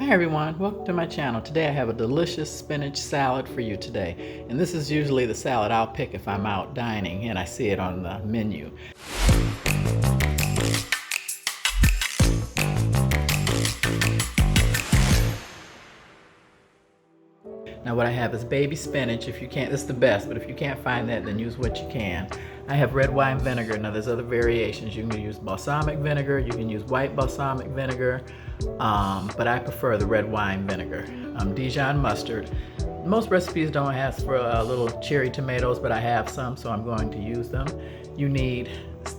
Hi everyone, welcome to my channel. Today I have a delicious spinach salad for you today. And this is usually the salad I'll pick if I'm out dining and I see it on the menu. Now what I have is baby spinach. If you can't, this is the best, but if you can't find that, then use what you can. I have red wine vinegar. Now there's other variations. You can use balsamic vinegar, you can use white balsamic vinegar, but I prefer the red wine vinegar. Dijon mustard. Most recipes don't ask for little cherry tomatoes, but I have some, so I'm going to use them. You need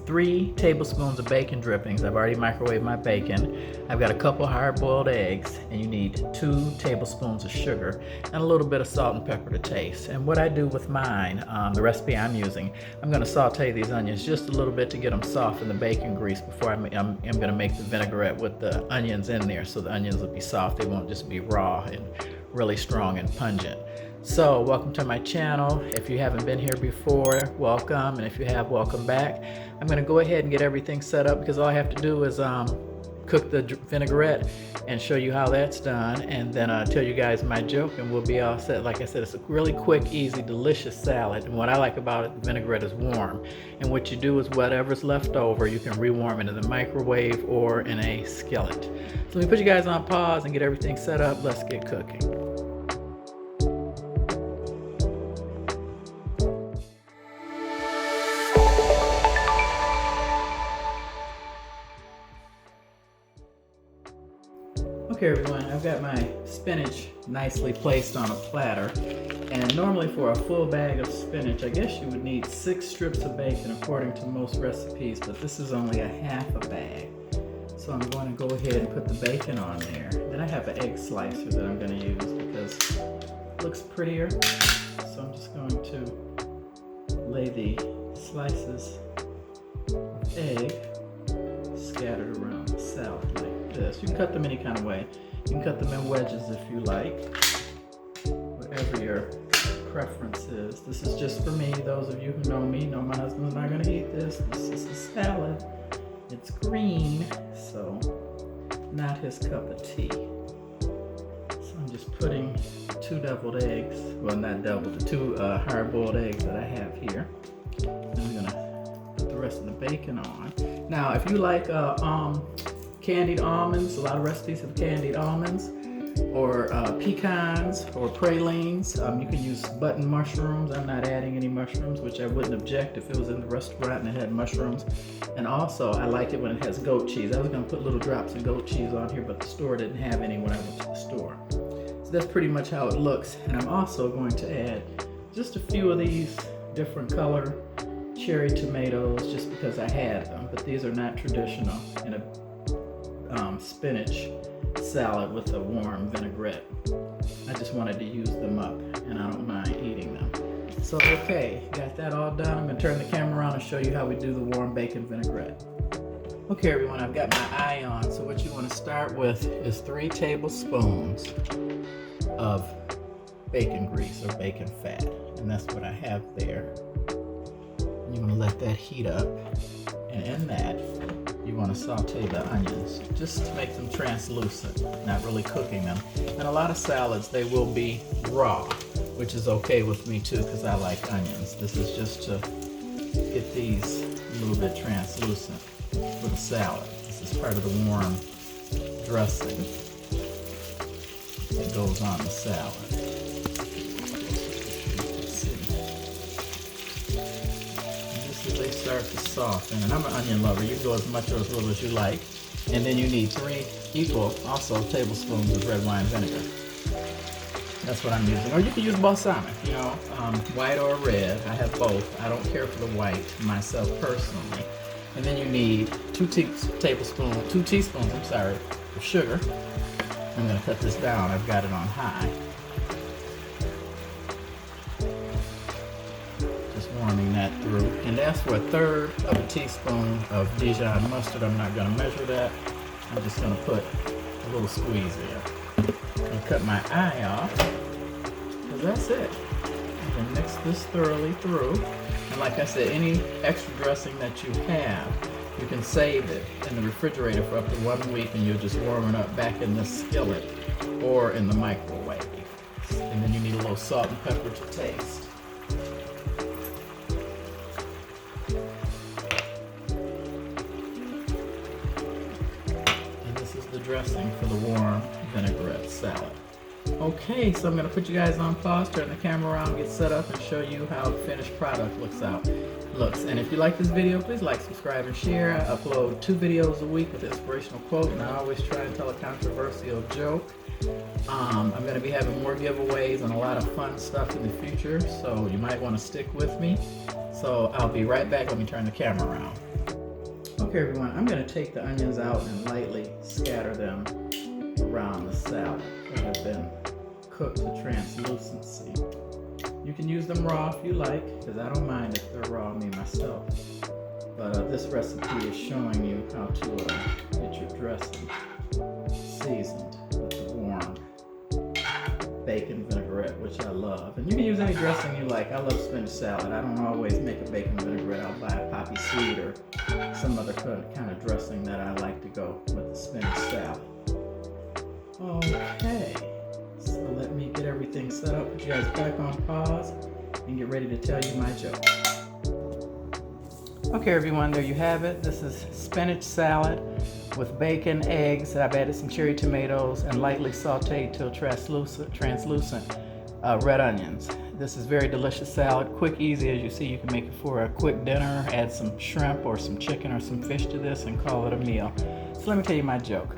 3 tablespoons of bacon drippings. I've already microwaved my bacon. I've got a couple hard-boiled eggs, and you need 2 tablespoons of sugar and a little bit of salt and pepper to taste. And what I do with mine, the recipe I'm using, I'm going to saute these onions just a little bit to get them soft in the bacon grease before I'm going to make the vinaigrette with the onions in there, so the onions will be soft. They won't just be raw and really strong and pungent. So welcome to my channel. If you haven't been here before, welcome, and if you have, welcome back. I'm going to go ahead and get everything set up because all I have to do is cook the vinaigrette and show you how that's done, and then tell you guys my joke and we'll be all set. Like I said, it's a really quick, easy, delicious salad, and what I like about it, the vinaigrette is warm, and what you do is whatever's left over you can rewarm it in the microwave or in a skillet. So let me put you guys on pause and get everything set up. Let's get cooking. Okay everyone, I've got my spinach nicely placed on a platter, and normally for a full bag of spinach I guess you would need 6 strips of bacon according to most recipes, but this is only a half a bag. So I'm going to go ahead and put the bacon on there. Then I have an egg slicer that I'm going to use because it looks prettier. So I'm just going to lay the slices of egg scattered around the salad like this. You can cut them any kind of way. You can cut them in wedges if you like, whatever your preference is. This is just for me. Those of you who know me know my husband's not going to eat this. This is a salad. It's green, so not his cup of tea. So I'm just putting 2 deviled eggs, well not deviled, the 2 hard-boiled eggs that I have here. And I'm going to put the rest of the bacon on. Now, if you like candied almonds, a lot of recipes have candied almonds, or pecans or pralines. You can use button mushrooms. I'm not adding any mushrooms, which I wouldn't object if it was in the restaurant and it had mushrooms. And also, I like it when it has goat cheese. I was going to put little drops of goat cheese on here, but the store didn't have any when I went to the store. So that's pretty much how it looks. And I'm also going to add just a few of these different color cherry tomatoes just because I had them, but these are not traditional in a spinach salad with a warm vinaigrette. I just wanted to use them up, and I don't mind eating them. So okay, got that all done. I'm going to turn the camera around and show you how we do the warm bacon vinaigrette. Okay everyone, I've got my eye on, so what you want to start with is 3 tablespoons of bacon grease or bacon fat, and that's what I have there. You want to let that heat up, and in that you want to saute the onions just to make them translucent, not really cooking them. And a lot of salads, they will be raw, which is okay with me too because I like onions. This is just to get these a little bit translucent for the salad. This is part of the warm dressing that goes on the salad. They start to soften, and I'm an onion lover. You can go as much or as little as you like. And then you need 3 equal also tablespoons of red wine vinegar. That's what I'm using. Or you can use balsamic, you know, white or red. I have both. I don't care for the white myself personally. And then you need 2 teaspoons of sugar. I'm going to cut this down. I've got it on high. Warming that through, and that's for 1/3 of a teaspoon of Dijon mustard. I'm not going to measure that. I'm just going to put a little squeeze in and cut my eye off, because that's it. You can mix this thoroughly through, and like I said, any extra dressing that you have, You can save it in the refrigerator for up to 1 week, and you'll just warm it up back in this skillet or in the microwave. And then you need a little salt and pepper to taste. And this is the dressing for the warm vinaigrette salad. Okay, so I'm going to put you guys on pause, turn the camera around, get set up, and show you how the finished product looks. And if you like this video, please like, subscribe, and share. I upload 2 videos a week with inspirational quote, and I always try and tell a controversial joke. I'm going to be having more giveaways and a lot of fun stuff in the future, so you might want to stick with me. So I'll be right back. Let me turn the camera around. Okay, everyone, I'm going to take the onions out and lightly scatter them around the salad that have been cooked to translucency. You can use them raw if you like, because I don't mind if they're raw me myself. But this recipe is showing you how to get your dressing seasoned with the warm bacon vinaigrette, which I love. And you can use any dressing you like. I love spinach salad. I don't always make a bacon vinaigrette. I'll buy a poppy seed or some other kind of dressing that I like to go with the spinach salad. Okay, so let me get everything set up, put you guys back on pause, and get ready to tell you my joke. Okay, everyone, there you have it. This is spinach salad with bacon, eggs. I've added some cherry tomatoes and lightly sauteed till translucent red onions. This is very delicious salad, quick, easy. As you see, you can make it for a quick dinner, add some shrimp or some chicken or some fish to this, and call it a meal. So let me tell you my joke.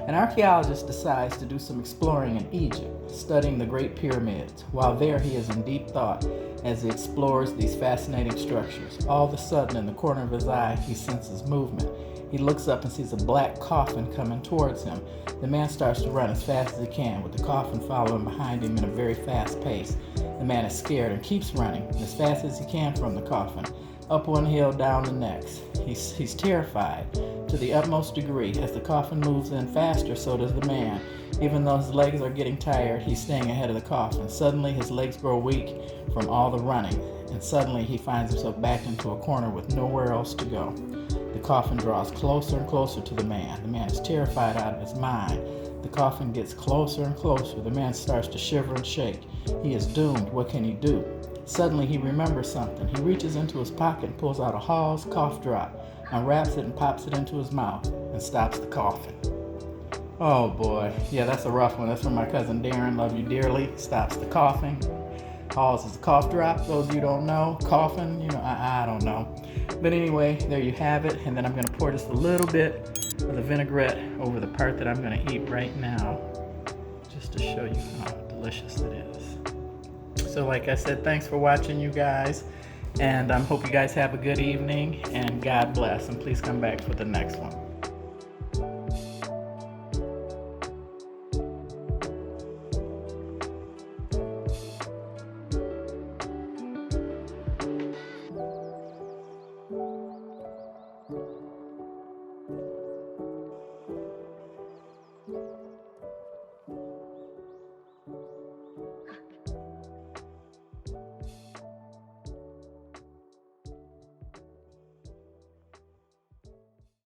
An archaeologist decides to do some exploring in Egypt, studying the Great Pyramids. While there, he is in deep thought as he explores these fascinating structures. All of a sudden, in the corner of his eye, he senses movement. He looks up and sees a black coffin coming towards him. The man starts to run as fast as he can, with the coffin following behind him in a very fast pace. The man is scared and keeps running as fast as he can from the coffin, up one hill, down the next. He's terrified to the utmost degree. As the coffin moves in faster, so does the man. Even though his legs are getting tired, he's staying ahead of the coffin. Suddenly, his legs grow weak from all the running, and suddenly he finds himself backed into a corner with nowhere else to go. The coffin draws closer and closer to the man. The man is terrified out of his mind. The coffin gets closer and closer. The man starts to shiver and shake. He is doomed. What can he do? Suddenly, he remembers something. He reaches into his pocket and pulls out a Hall's cough drop, unwraps it and pops it into his mouth and stops the coughing. Oh boy, yeah, that's a rough one. That's from my cousin Darren, love you dearly. Stops the coughing. Hall's is a cough drop. Those of you who don't know, coughing, I don't know. But anyway, there you have it. And then I'm gonna pour just a little bit of the vinaigrette over the part that I'm gonna eat right now, just to show you how delicious it is. So like I said, thanks for watching, you guys. And I hope you guys have a good evening, and God bless, and please come back for the next one.